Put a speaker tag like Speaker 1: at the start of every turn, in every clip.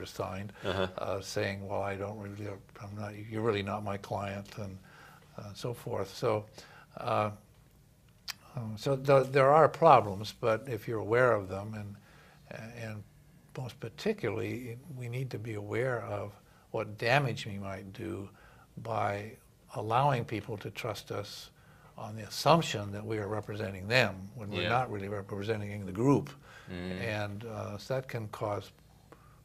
Speaker 1: signed, saying, well, I don't really, I'm not, you're really not my client, and so forth. So, there are problems, but if you're aware of them, and most particularly, we need to be aware of what damage we might do by allowing people to trust us on the assumption that we are representing them when we're not really representing the group. And so that can cause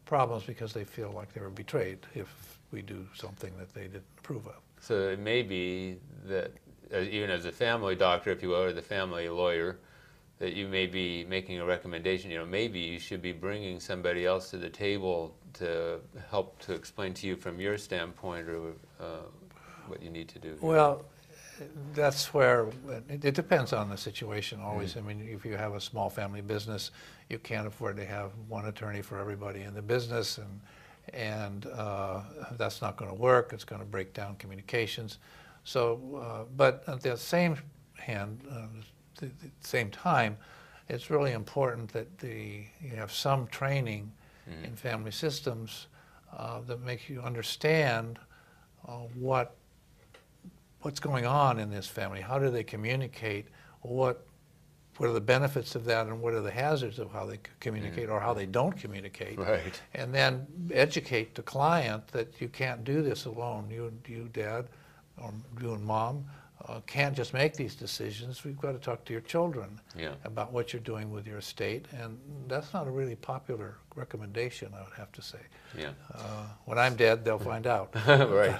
Speaker 1: problems because they feel like they were betrayed if we do something that they didn't approve of.
Speaker 2: So it may be that even as a family doctor, if you will, or the family lawyer, that you may be making a recommendation, you know, maybe you should be bringing somebody else to the table to help to explain to you from your standpoint or what you need to do.
Speaker 1: Well, that's where it depends on the situation always. I mean, if you have a small family business, you can't afford to have one attorney for everybody in the business, and that's not going to work. It's going to break down communications. So, but at the same hand, the same time, it's really important that you have some training in family systems that makes you understand what's going on in this family. How do they communicate? What are the benefits of that, and what are the hazards of how they communicate or how they don't communicate?
Speaker 2: Right.
Speaker 1: And then educate the client that you can't do this alone. You dad, or you and mom, can't just make these decisions. We've got to talk to your children about what you're doing with your estate, and that's not a really popular recommendation, I would have to say.
Speaker 2: Yeah.
Speaker 1: When I'm dead, they'll find out.
Speaker 2: Right.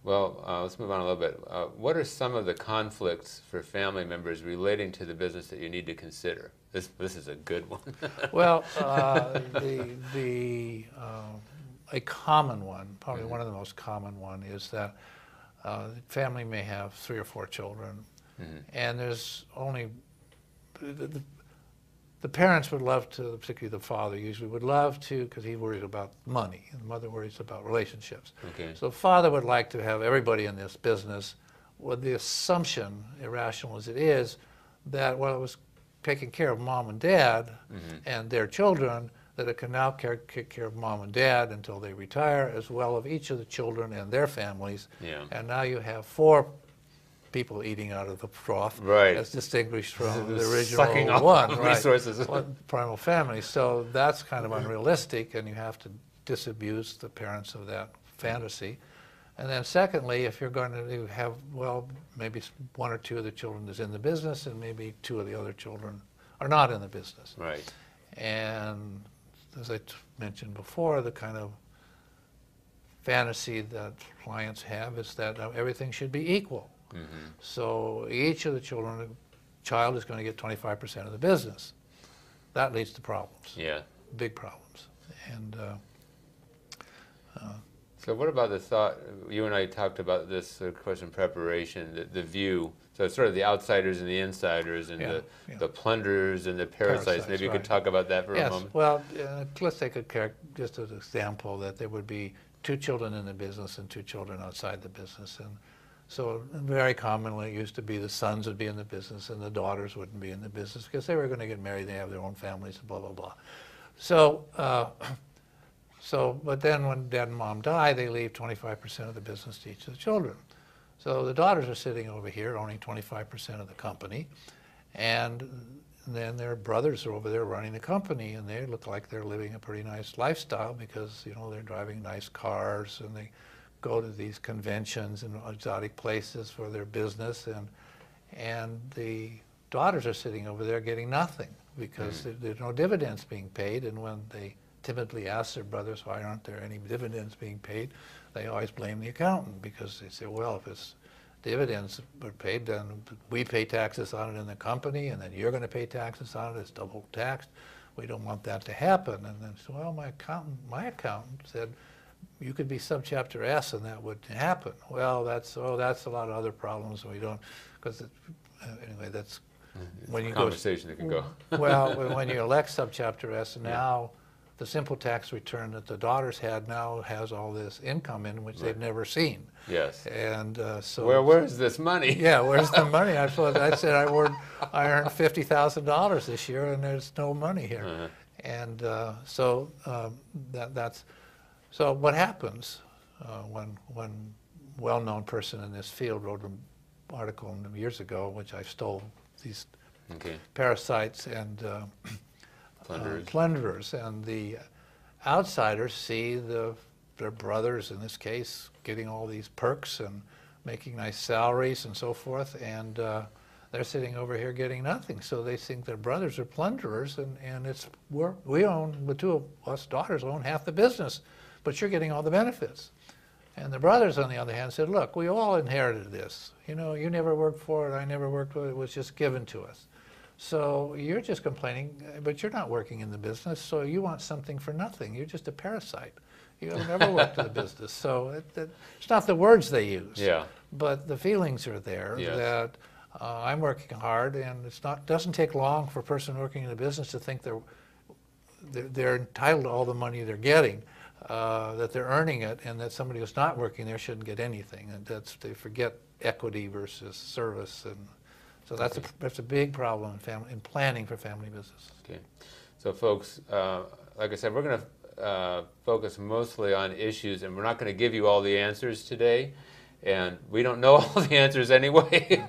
Speaker 2: Well, let's move on a little bit. What are some of the conflicts for family members relating to the business that you need to consider? This is a good one.
Speaker 1: Well, a common one, probably one of the most common one, is that the family may have 3 or 4 children, and there's only, the parents would love to, particularly the father usually, would love to, because he worries about money, and the mother worries about relationships.
Speaker 2: Okay.
Speaker 1: So the father would like to have everybody in this business with the assumption, irrational as it is, that, well, it was taking care of mom and dad and their children, that it can now take care of mom and dad until they retire, as well of each of the children and their families.
Speaker 2: Yeah.
Speaker 1: And now you have 4 people eating out of the trough,
Speaker 2: right,
Speaker 1: as distinguished from the original
Speaker 2: sucking up
Speaker 1: one,
Speaker 2: resources.
Speaker 1: Primal family. So that's kind of unrealistic, and you have to disabuse the parents of that fantasy. And then secondly, if you're going to have, well, maybe 1 or 2 of the children is in the business, and maybe 2 of the other children are not in the business.
Speaker 2: Right.
Speaker 1: And as I mentioned before, the kind of fantasy that clients have is that everything should be equal. So each of the child is going to get 25% of the business. That leads to problems.
Speaker 2: Yeah.
Speaker 1: Big problems. And
Speaker 2: so what about the thought, you and I talked about this, of course, in preparation, the view, so it's sort of the outsiders and the insiders and the plunderers and the parasites. Maybe you could talk about that for a moment.
Speaker 1: Well, let's take just as an example that there would be 2 children in the business and 2 children outside the business. And so very commonly it used to be the sons would be in the business and the daughters wouldn't be in the business because they were going to get married, they have their own families, blah, blah, blah. So, but then when dad and mom die, they leave 25% of the business to each of the children. So the daughters are sitting over here owning 25% of the company, and then their brothers are over there running the company, and they look like they're living a pretty nice lifestyle because, you know, they're driving nice cars and they go to these conventions and exotic places for their business, and the daughters are sitting over there getting nothing because there's no dividends being paid. And when they timidly ask their brothers, why aren't there any dividends being paid, they always blame the accountant because they say, well, if it's dividends are paid, then we pay taxes on it in the company, and then you're going to pay taxes on it. It's double taxed. We don't want that to happen. And then, so, well, my accountant said, you could be subchapter S and that would happen. Well, that's a lot of other problems. We don't, because anyway, that's when you
Speaker 2: conversation that can go.
Speaker 1: Well, when you elect subchapter S, now the simple tax return that the daughters had now has all this income in which they've never seen.
Speaker 2: Yes.
Speaker 1: And so
Speaker 2: where's this money?
Speaker 1: Yeah, where's the money? I said I earned $50,000 this year, and there's no money here. And so that's So what happens when one well-known person in this field wrote an article years ago, which I stole these
Speaker 2: Okay.
Speaker 1: parasites and
Speaker 2: Plunderers.
Speaker 1: plunderers, and the outsiders see their brothers, in this case, getting all these perks and making nice salaries and so forth, and they're sitting over here getting nothing. So they think their brothers are plunderers, and we own, the two of us daughters own half the business, but you're getting all the benefits. And the brothers, on the other hand, said, look, we all inherited this. You know, you never worked for it, I never worked for it, it was just given to us. So you're just complaining, but you're not working in the business, so you want something for nothing. You're just a parasite. You have never worked in the business. So it's not the words they use,
Speaker 2: Yeah.
Speaker 1: but the feelings are there.
Speaker 2: Yes.
Speaker 1: That I'm working hard, and doesn't take long for a person working in the business to think they're entitled to all the money they're getting, that they're earning it, and that somebody who's not working there shouldn't get anything. And they forget equity versus service, and so that's a big problem in planning for family business.
Speaker 2: Okay. So folks, like I said, we're going to focus mostly on issues, and we're not going to give you all the answers today, and we don't know all the answers anyway.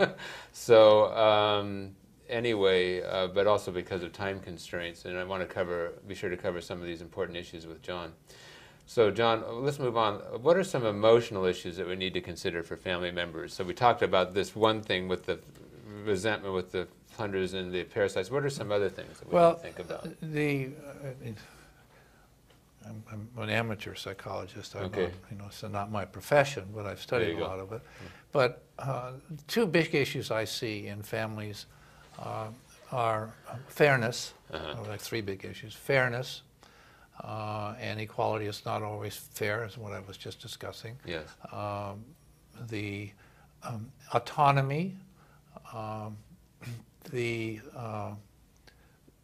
Speaker 2: So anyway, but also because of time constraints, and I want to be sure to cover some of these important issues with John. So John, let's move on. What are some emotional issues that we need to consider for family members? So we talked about this one thing with the resentment with the plunderers and the parasites. What are some other things that we need to think about?
Speaker 1: I'm an amateur psychologist.
Speaker 2: Okay.
Speaker 1: It's not my profession, but I've studied a lot of it. But two big issues I see in families are fairness. Like three big issues: fairness, and equality is not always fair, is what I was just discussing.
Speaker 2: Yes.
Speaker 1: The autonomy. The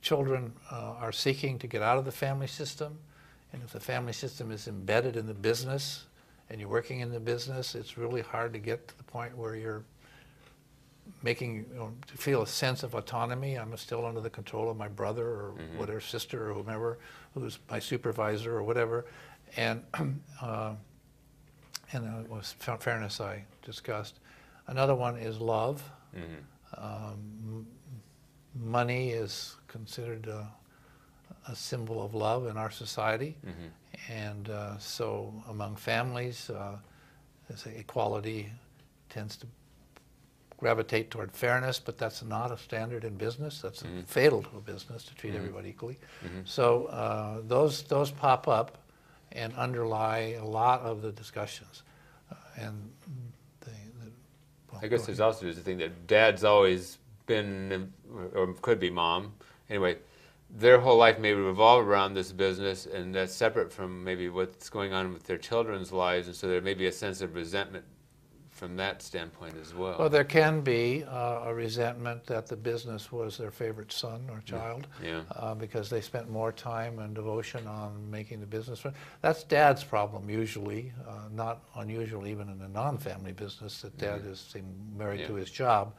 Speaker 1: children are seeking to get out of the family system, and if the family system is embedded in the business and you're working in the business, it's really hard to get to the point where you're making, to feel a sense of autonomy. I'm still under the control of my brother or whatever, sister or whomever, who's my supervisor or whatever. And it was fairness I discussed. Another one is love. Money is considered a symbol of love in our society, and so among families, equality tends to gravitate toward fairness, but that's not a standard in business. That's fatal to a business, to treat everybody equally. So those pop up and underlie a lot of the discussions, and
Speaker 2: I guess there's also the thing that dad's always been, or could be mom, anyway, their whole life may revolve around this business, and that's separate from maybe what's going on with their children's lives, and so there may be a sense of resentment from that standpoint as well.
Speaker 1: Well, there can be a resentment that the business was their favorite son or child, because they spent more time and devotion on making the business run. That's dad's problem usually, not unusual even in a non-family business, that dad is married to his job.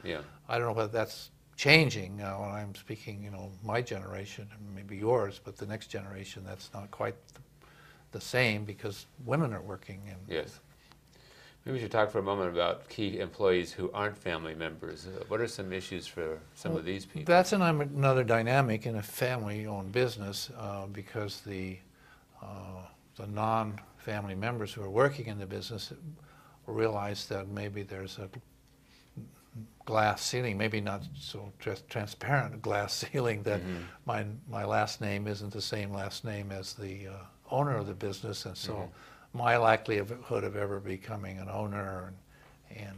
Speaker 1: I don't know whether that's changing when I'm speaking, my generation and maybe yours, but the next generation, that's not quite the same because women are working.
Speaker 2: Yes. Maybe we should talk for a moment about key employees who aren't family members. What are some issues for some of these people?
Speaker 1: That's another dynamic in a family-owned business, because the non-family members who are working in the business realize that maybe there's a glass ceiling, maybe not so transparent glass ceiling, that my last name isn't the same last name as the owner of the business, and so my likelihood of ever becoming an owner and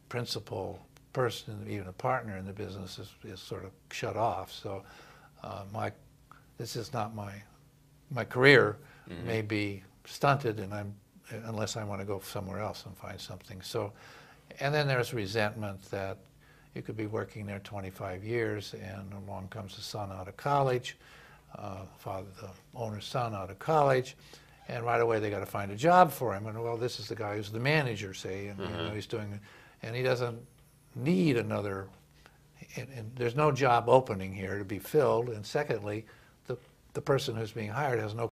Speaker 1: principal person, even a partner in the business, is sort of shut off. So this is not my career may be stunted, and unless I want to go somewhere else and find something. So, and then there's resentment that you could be working there 25 years, and along comes the son out of college, the owner's son out of college, and right away they got to find a job for him. And well, this is the guy who's the manager, say, and he's doing, and he doesn't need another. And there's no job opening here to be filled. And secondly, the person who's being hired has no